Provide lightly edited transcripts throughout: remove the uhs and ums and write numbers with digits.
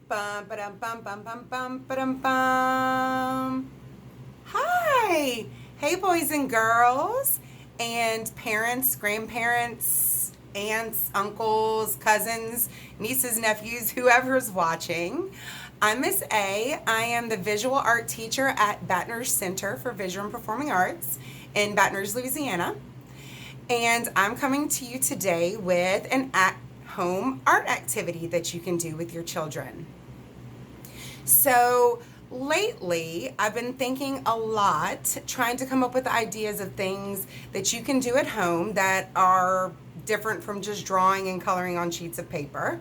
Bum, ba-dum, bum, bum, bum, bum, ba-dum, bum. Hi. Hey, boys and girls, and parents, grandparents, aunts, uncles, cousins, nieces, nephews, whoever's watching. I'm Miss A. I am the visual art teacher at Baton Rouge Center for Visual and Performing Arts in Baton Rouge, Louisiana. And I'm coming to you today with an at home art activity that you can do with your children. So, lately, I've been thinking a lot, trying to come up with ideas of things that you can do at home that are different from just drawing and coloring on sheets of paper,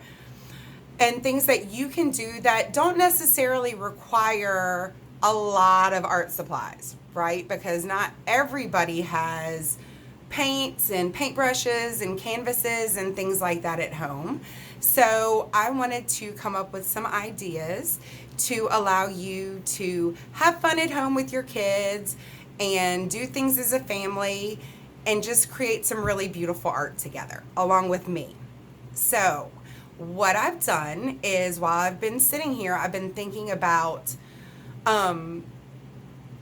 and things that you can do that don't necessarily require a lot of art supplies, right? Because not everybody has paints and paintbrushes and canvases and things like that at home. So I wanted to come up with some ideas to allow you to have fun at home with your kids and do things as a family and just create some really beautiful art together along with me. So, what I've done is while I've been sitting here, I've been thinking about um,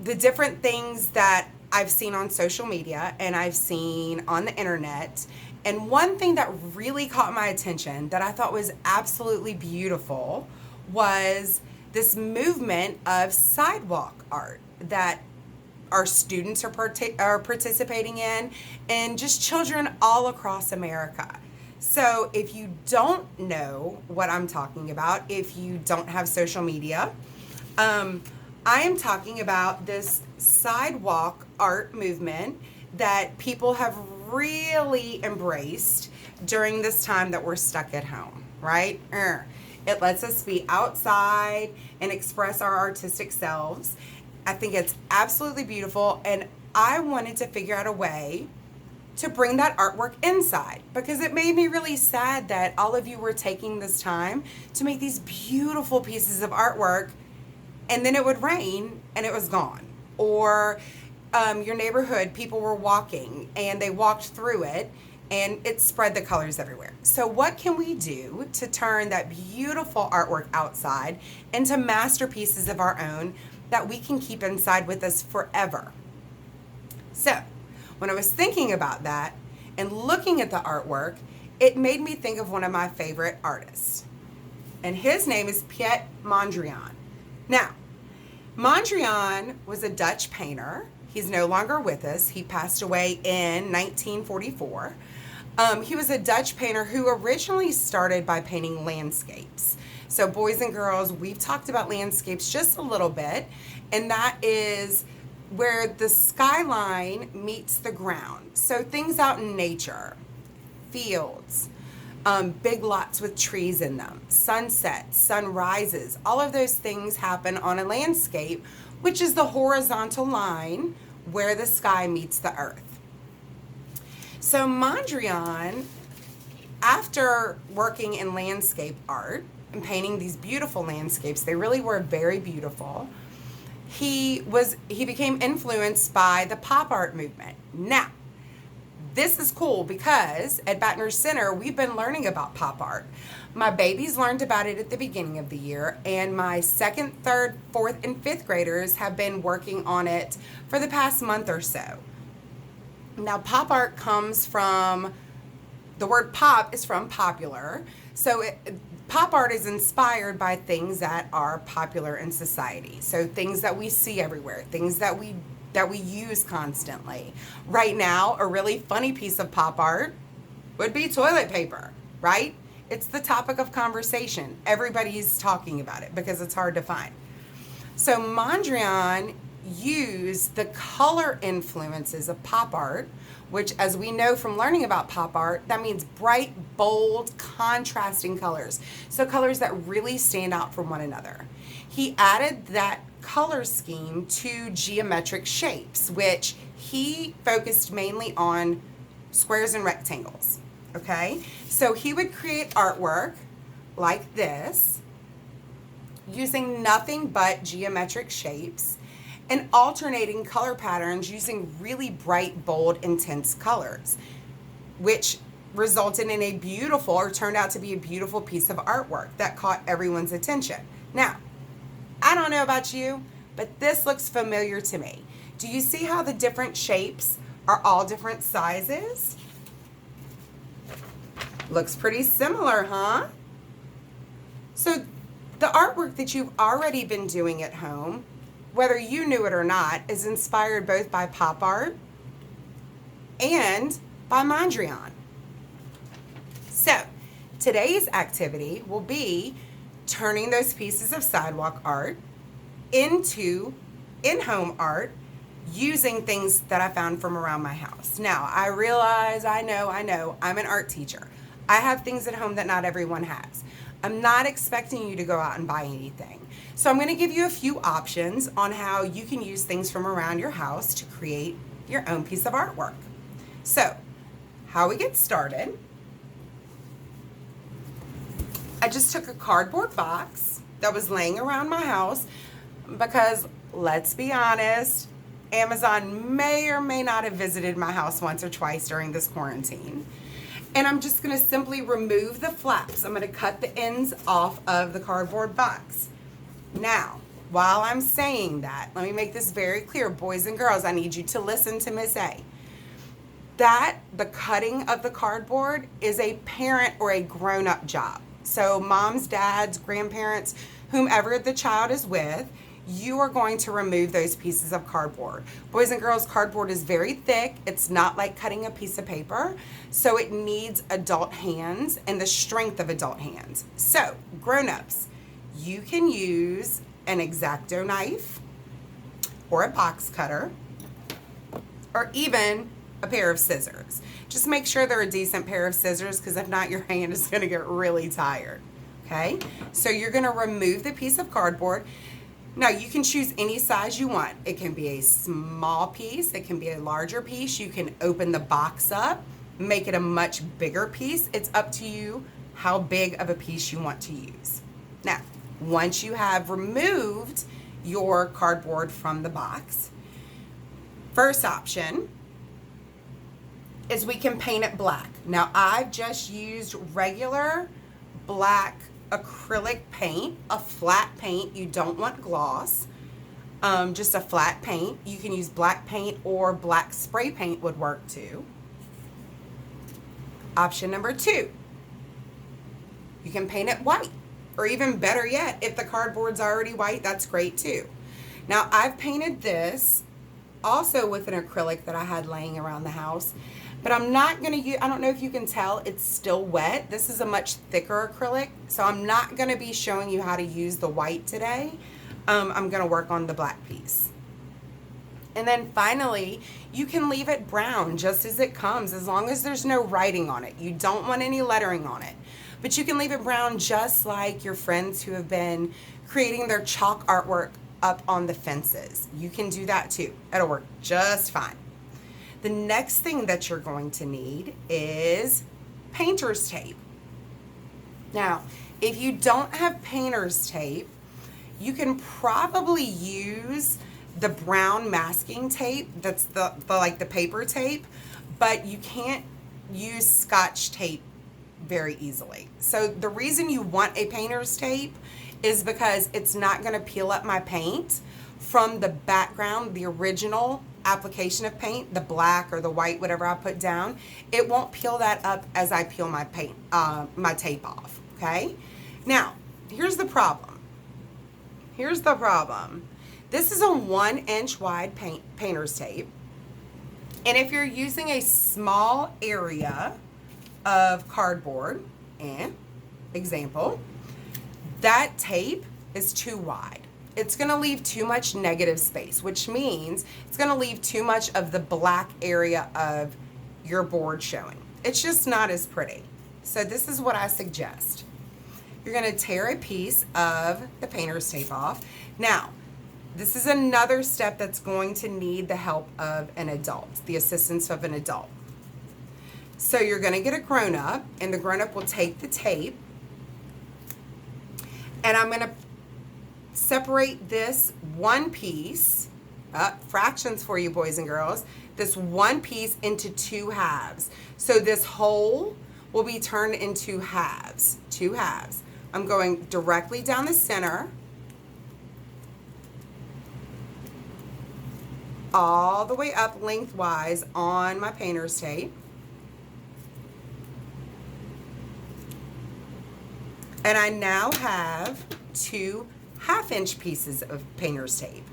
the different things that I've seen on social media and I've seen on the internet. And one thing that really caught my attention that I thought was absolutely beautiful was this movement of sidewalk art that our students are participating in, and just children all across America. So, if you don't know what I'm talking about, if you don't have social media, um, I am talking about this sidewalk art movement that people have really embraced during this time that we're stuck at home, right? It lets us be outside and express our artistic selves. I think it's absolutely beautiful, and I wanted to figure out a way to bring that artwork inside because it made me really sad that all of you were taking this time to make these beautiful pieces of artwork and then it would rain and it was gone. Or your neighborhood, people were walking and they walked through it and it spread the colors everywhere. So, what can we do to turn that beautiful artwork outside into masterpieces of our own that we can keep inside with us forever? So, when I was thinking about that and looking at the artwork, it made me think of one of my favorite artists. And his name is Piet Mondrian. Now, Mondrian was a Dutch painter. He's no longer with us. He passed away in 1944. He was a Dutch painter who originally started by painting landscapes. So, boys and girls, we've talked about landscapes just a little bit, and that is where the skyline meets the ground. So, things out in nature, fields, big lots with trees in them, sunsets, sunrises, all of those things happen on a landscape, which is the horizontal line where the sky meets the earth. So Mondrian, after working in landscape art and painting these beautiful landscapes, they really were very beautiful. He became influenced by the pop art movement. Now, this is cool because at Baton Rouge Center, we've been learning about pop art. My babies learned about it at the beginning of the year, and my second, third, fourth, and fifth graders have been working on it for the past month or so. Now, pop art comes from, the word pop is from popular. So pop art is inspired by things that are popular in society. So things that we see everywhere, things that we use constantly. Right now, a really funny piece of pop art would be toilet paper, right? It's the topic of conversation. Everybody's talking about it because it's hard to find. So Mondrian used the color influences of pop art, which, as we know from learning about pop art, that means bright, bold, contrasting colors. So colors that really stand out from one another. He added that color scheme to geometric shapes, which he focused mainly on squares and rectangles. Okay, so he would create artwork like this using nothing but geometric shapes and alternating color patterns using really bright, bold, intense colors, which resulted in a beautiful, or turned out to be a beautiful piece of artwork that caught everyone's attention. Now, I don't know about you, but this looks familiar to me. Do you see how the different shapes are all different sizes? Looks pretty similar, huh? So the artwork that you've already been doing at home, whether you knew it or not, is inspired both by pop art and by Mondrian. So today's activity will be turning those pieces of sidewalk art into in-home art using things that I found from around my house. Now, I realize, I know, I'm an art teacher. I have things at home that not everyone has. I'm not expecting you to go out and buy anything. So I'm going to give you a few options on how you can use things from around your house to create your own piece of artwork. So, how we get started, I just took a cardboard box that was laying around my house because, let's be honest, Amazon may or may not have visited my house once or twice during this quarantine. And I'm just going to simply remove the flaps. I'm going to cut the ends off of the cardboard box. Now, while I'm saying that, let me make this very clear. Boys and girls, I need you to listen to Miss A. That the cutting of the cardboard is a parent or a grown-up job. So moms, dads, grandparents, whomever the child is with, you are going to remove those pieces of cardboard. Boys and girls, cardboard is very thick. It's not like cutting a piece of paper. So it needs adult hands and the strength of adult hands. So grown-ups, you can use an X-Acto knife or a box cutter or even a pair of scissors. Just make sure they're a decent pair of scissors, because if not, your hand is going to get really tired. Okay? So you're going to remove the piece of cardboard. Now, you can choose any size you want. It can be a small piece. It can be a larger piece. You can open the box up, make it a much bigger piece. It's up to you how big of a piece you want to use. Now, once you have removed your cardboard from the box, first option is we can paint it black. Now, I've just used regular black acrylic paint, a flat paint. You don't want gloss, just a flat paint. You can use black paint or black spray paint would work too. Option number 2, you can paint it white, or even better yet, if the cardboard's already white, that's great too. Now, I've painted this also with an acrylic that I had laying around the house, but I'm not going to use, I don't know if you can tell, it's still wet. This is a much thicker acrylic, so I'm not going to be showing you how to use the white today. I'm going to work on the black piece. And then finally, you can leave it brown just as it comes, as long as there's no writing on it. You don't want any lettering on it. But you can leave it brown just like your friends who have been creating their chalk artwork up on the fences. You can do that too. It'll work just fine. The next thing that you're going to need is painter's tape. Now, if you don't have painter's tape, you can probably use the brown masking tape. That's the like the paper tape, but you can't use Scotch tape very easily. So the reason you want a painter's tape is because it's not going to peel up my paint from the background, the original application of paint, the black or the white, whatever I put down. It won't peel that up as I peel my paint, my tape off. Okay. Now, here's the problem. Here's the problem. This is a 1-inch wide painter's tape. And if you're using a small area of cardboard, example, that tape is too wide. It's going to leave too much negative space, which means it's going to leave too much of the black area of your board showing. It's just not as pretty. So this is what I suggest. You're going to tear a piece of the painter's tape off. Now, this is another step that's going to need the help of an adult, the assistance of an adult. So you're going to get a grown-up, and the grown-up will take the tape, and I'm going to separate this one piece, fractions for you boys and girls, this one piece into 2 halves. So this whole will be turned into halves, 2 halves. I'm going directly down the center, all the way up lengthwise on my painter's tape. And I now have 2 half-inch pieces of painter's tape.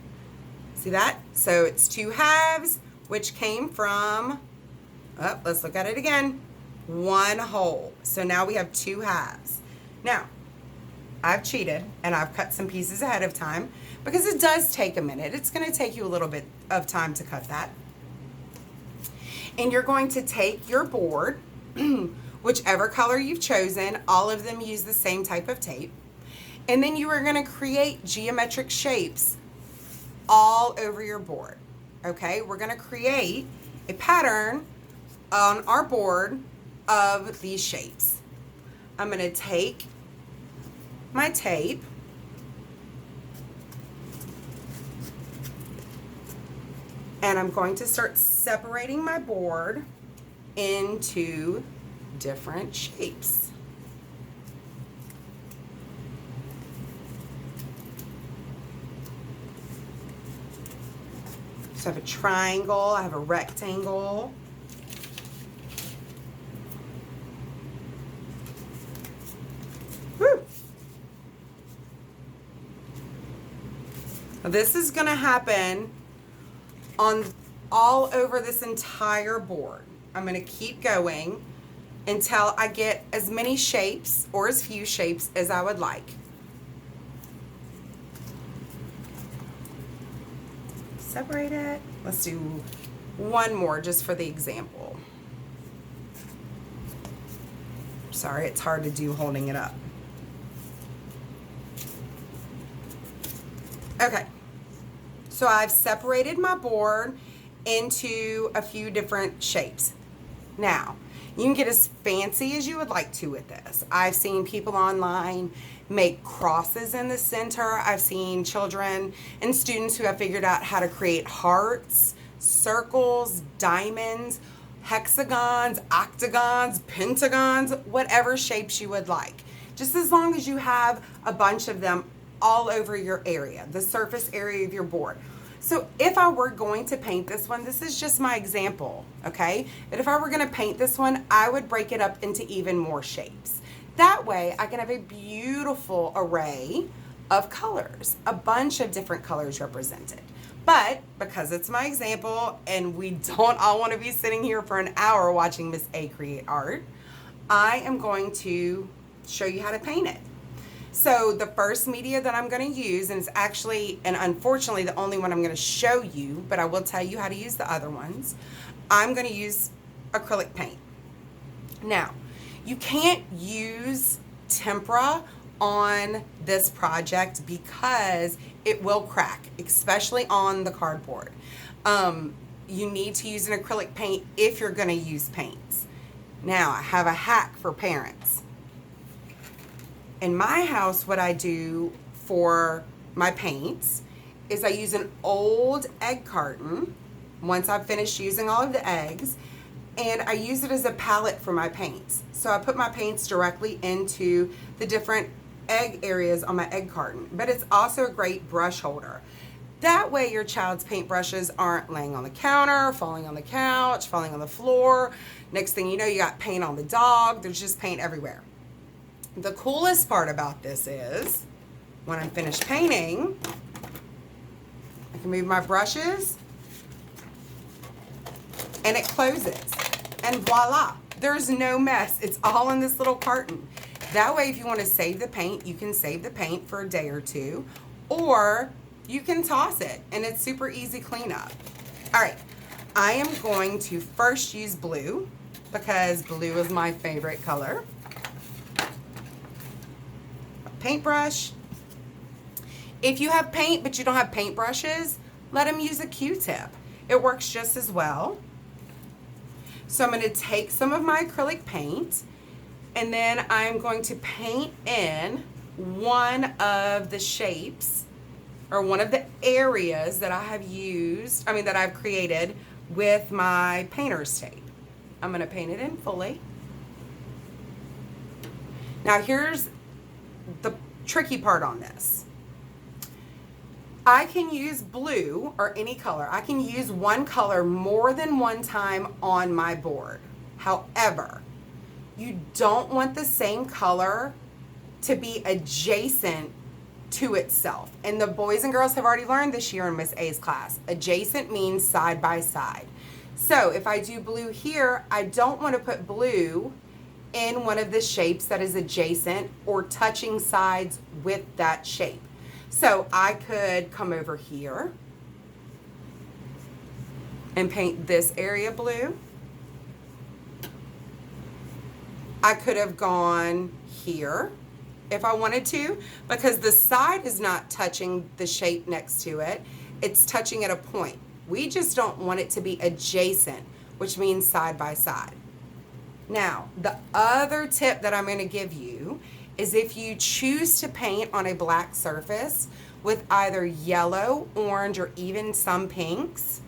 See that? So it's 2 halves, which came from, let's look at it again, 1 hole. So now we have 2 halves. Now, I've cheated and I've cut some pieces ahead of time because it does take a minute. It's going to take you a little bit of time to cut that. And you're going to take your board, whichever color you've chosen, all of them use the same type of tape. And then you are going to create geometric shapes all over your board. Okay, we're going to create a pattern on our board of these shapes. I'm going to take my tape and I'm going to start separating my board into different shapes. So I have a triangle, I have a rectangle. Woo! Now this is going to happen on all over this entire board. I'm going to keep going until I get as many shapes or as few shapes as I would like. Separate it. Let's do one more just for the example. Sorry, it's hard to do holding it up. Okay, so I've separated my board into a few different shapes. Now, you can get as fancy as you would like to with this. I've seen people online make crosses in the center. I've seen children and students who have figured out how to create hearts, circles, diamonds, hexagons, octagons, pentagons, whatever shapes you would like. Just as long as you have a bunch of them all over your area, the surface area of your board. So if I were going to paint this one, this is just my example, okay? But if I were gonna paint this one, I would break it up into even more shapes. That way I can have a beautiful array of colors, a bunch of different colors represented. But because it's my example and we don't all wanna be sitting here for an hour watching Miss A create art, I am going to show you how to paint it. So the first media that I'm going to use, and it's actually and unfortunately the only one I'm going to show you, but I will tell you how to use the other ones, I'm going to use acrylic paint. Now, you can't use tempera on this project because it will crack, especially on the cardboard. You need to use an acrylic paint if you're going to use paints. Now, I have a hack for parents. In my house, what I do for my paints is I use an old egg carton once I've finished using all of the eggs, and I use it as a palette for my paints. So I put my paints directly into the different egg areas on my egg carton, but it's also a great brush holder. That way your child's paintbrushes aren't laying on the counter, falling on the couch, falling on the floor. Next thing you know, you got paint on the dog. There's just paint everywhere. The coolest part about this is when I'm finished painting, I can move my brushes and it closes. And voila, there's no mess. It's all in this little carton. That way, if you want to save the paint, you can save the paint for a day or two, or you can toss it and it's super easy cleanup. All right, I am going to first use blue because blue is my favorite color. Paintbrush. If you have paint but you don't have paintbrushes, let them use a Q-tip. It works just as well. So I'm going to take some of my acrylic paint and then I'm going to paint in one of the shapes or one of the areas that I have used, that I've created with my painter's tape. I'm going to paint it in fully. Now here's the tricky part on this. I can use blue or any color. I can use one color more than one time on my board. However, you don't want the same color to be adjacent to itself. And the boys and girls have already learned this year in Miss A's class. Adjacent means side by side. So if I do blue here, I don't want to put blue in one of the shapes that is adjacent or touching sides with that shape. So I could come over here and paint this area blue. I could have gone here if I wanted to, because the side is not touching the shape next to it. It's touching at a point. We just don't want it to be adjacent, which means side by side. Now, the other tip that I'm going to give you is if you choose to paint on a black surface with either yellow, orange, or even some pinks,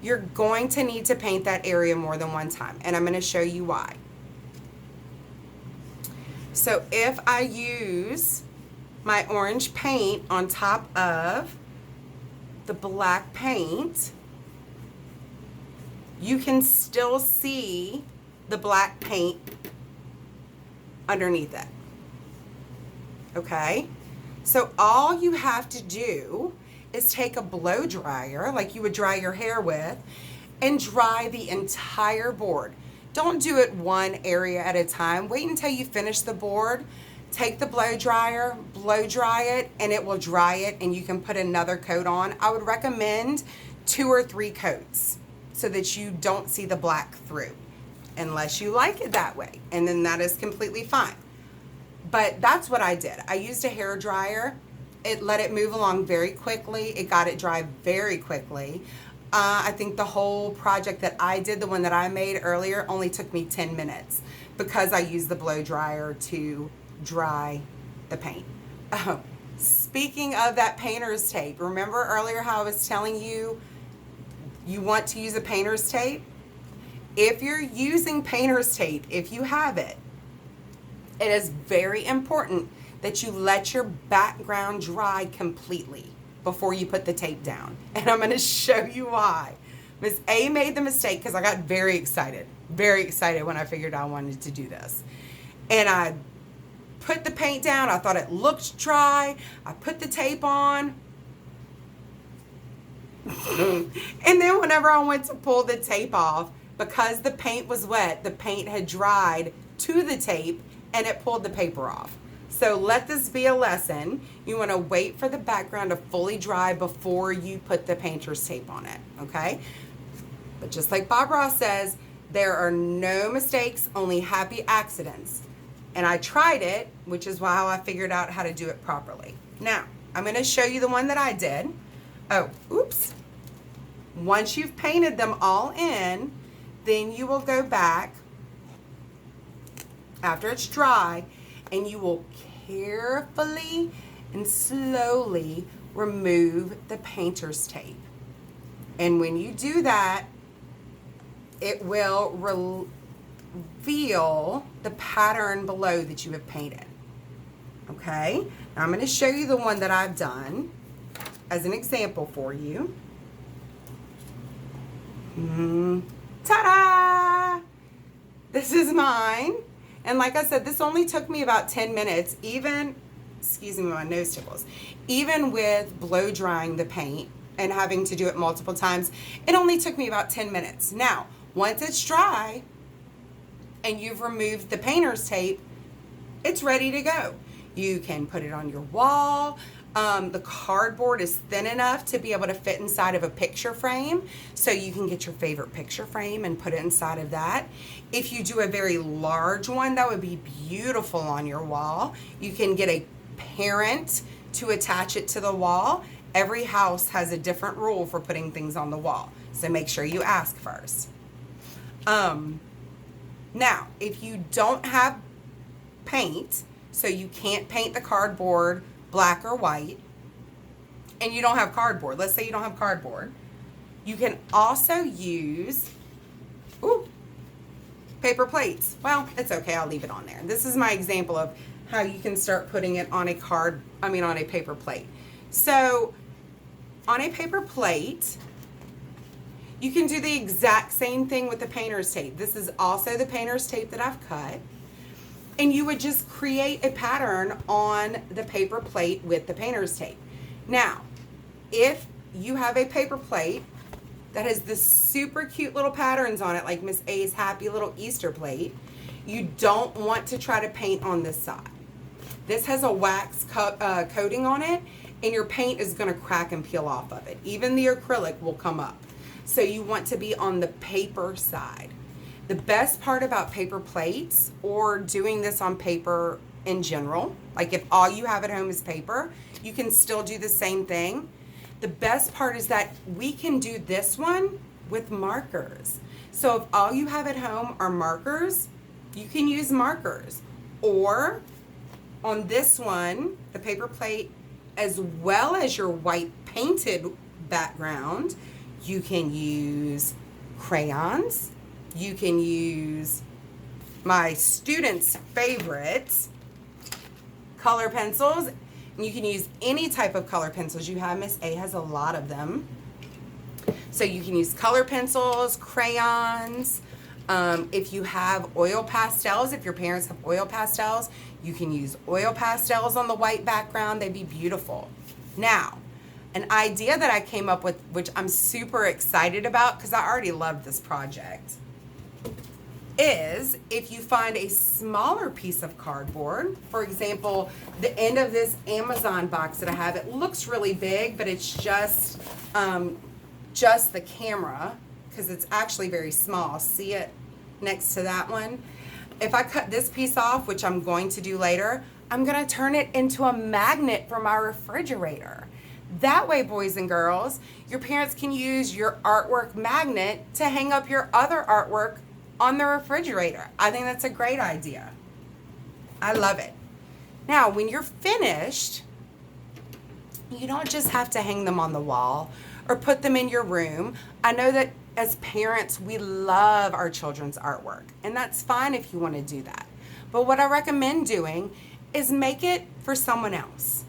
you're going to need to paint that area more than one time, and I'm going to show you why. So if I use my orange paint on top of the black paint, you can still see the black paint underneath it. Okay? So all you have to do is take a blow dryer, like you would dry your hair with, and dry the entire board. Don't do it one area at a time. Wait until you finish the board. Take the blow dryer, blow dry it, and it will dry it, and you can put another coat on. I would recommend 2 or 3 coats so that you don't see the black through, unless you like it that way, and then that is completely fine. But that's what I did. I used a hair dryer. It let it move along very quickly. It got it dry very quickly. I think the whole project that I did, the one that I made earlier, only took me 10 minutes because I used the blow dryer to dry the paint. Oh, speaking of that painter's tape, remember earlier how I was telling you you want to use a painter's tape? If you're using painter's tape, if you have it, it is very important that you let your background dry completely before you put the tape down. And I'm going to show you why. Miss A made the mistake because I got very excited when I figured I wanted to do this. And I put the paint down. I thought it looked dry. I put the tape on. And then whenever I went to pull the tape off, because the paint was wet, the paint had dried to the tape and it pulled the paper off. So let this be a lesson. You want to wait for the background to fully dry before you put the painter's tape on it, okay? But just like Bob Ross says, there are no mistakes, only happy accidents. And I tried it, which is how I figured out how to do it properly. Now, I'm going to show you the one that I did. Oh, oops. Once you've painted them all in, then you will go back after it's dry, and you will carefully and slowly remove the painter's tape. And when you do that, it will reveal the pattern below that you have painted. Okay? Now I'm going to show you the one that I've done as an example for you. Ta-da! This is mine. And like I said, this only took me about 10 minutes, even, excuse me, my nose tickles, even with blow drying the paint and having to do it multiple times, it only took me about 10 minutes. Now, once it's dry and you've removed the painter's tape, it's ready to go. You can put it on your wall. The cardboard is thin enough to be able to fit inside of a picture frame, so you can get your favorite picture frame and put it inside of that. If you do a very large one, that would be beautiful on your wall. You can get a parent to attach it to the wall. Every house has a different rule for putting things on the wall, so make sure you ask first. Now, if you don't have paint, so you can't paint the cardboard black or white, and you don't have cardboard, let's say you don't have cardboard, you can also use paper plates. Well, it's okay, I'll leave it on there. This is my example of how you can start putting it on on a paper plate. So on a paper plate, you can do the exact same thing with the painter's tape. This is also the painter's tape that I've cut. And you would just create a pattern on the paper plate with the painter's tape. Now, if you have a paper plate that has this super cute little patterns on it, like Miss A's happy little Easter plate, you don't want to try to paint on this side. This has a wax coating on it, and your paint is going to crack and peel off of it. Even the acrylic will come up. So you want to be on the paper side. The best part about paper plates, or doing this on paper in general, like if all you have at home is paper, you can still do the same thing. The best part is that we can do this one with markers. So if all you have at home are markers, you can use markers. Or on this one, the paper plate, as well as your white painted background, you can use crayons. You can use my students' favorites, color pencils. And you can use any type of color pencils you have. Miss A has a lot of them. So you can use color pencils, crayons. If you have oil pastels, if your parents have oil pastels, you can use oil pastels on the white background. They'd be beautiful. Now, an idea that I came up with, which I'm super excited about because I already loved this project, is if you find a smaller piece of cardboard, for example, the end of this Amazon box that I have, it looks really big, but it's just the camera, because it's actually very small. See it next to that one? If I cut this piece off, which I'm going to do later, I'm gonna turn it into a magnet for my refrigerator. That way, boys and girls, your parents can use your artwork magnet to hang up your other artwork on the refrigerator. I think that's a great idea. I love it. Now, when you're finished, you don't just have to hang them on the wall or put them in your room. I know that as parents, we love our children's artwork, and that's fine if you want to do that. But what I recommend doing is make it for someone else.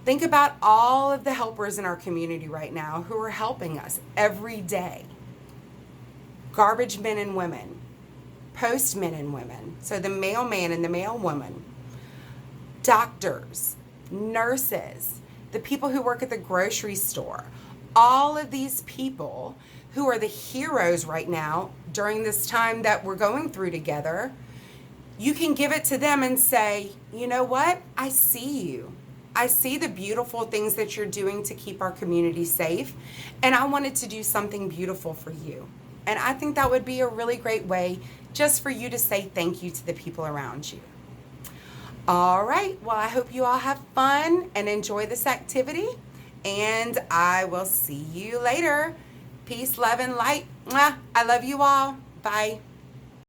Think about all of the helpers in our community right now who are helping us every day. Garbage men and women, postmen and women, so the mailman and the mailwoman, doctors, nurses, the people who work at the grocery store, all of these people who are the heroes right now during this time that we're going through together. You can give it to them and say, you know what? I see you. I see the beautiful things that you're doing to keep our community safe, and I wanted to do something beautiful for you. And I think that would be a really great way just for you to say thank you to the people around you. All right, well, I hope you all have fun and enjoy this activity, and I will see you later. Peace, love, and light. Mwah. I love you all. Bye.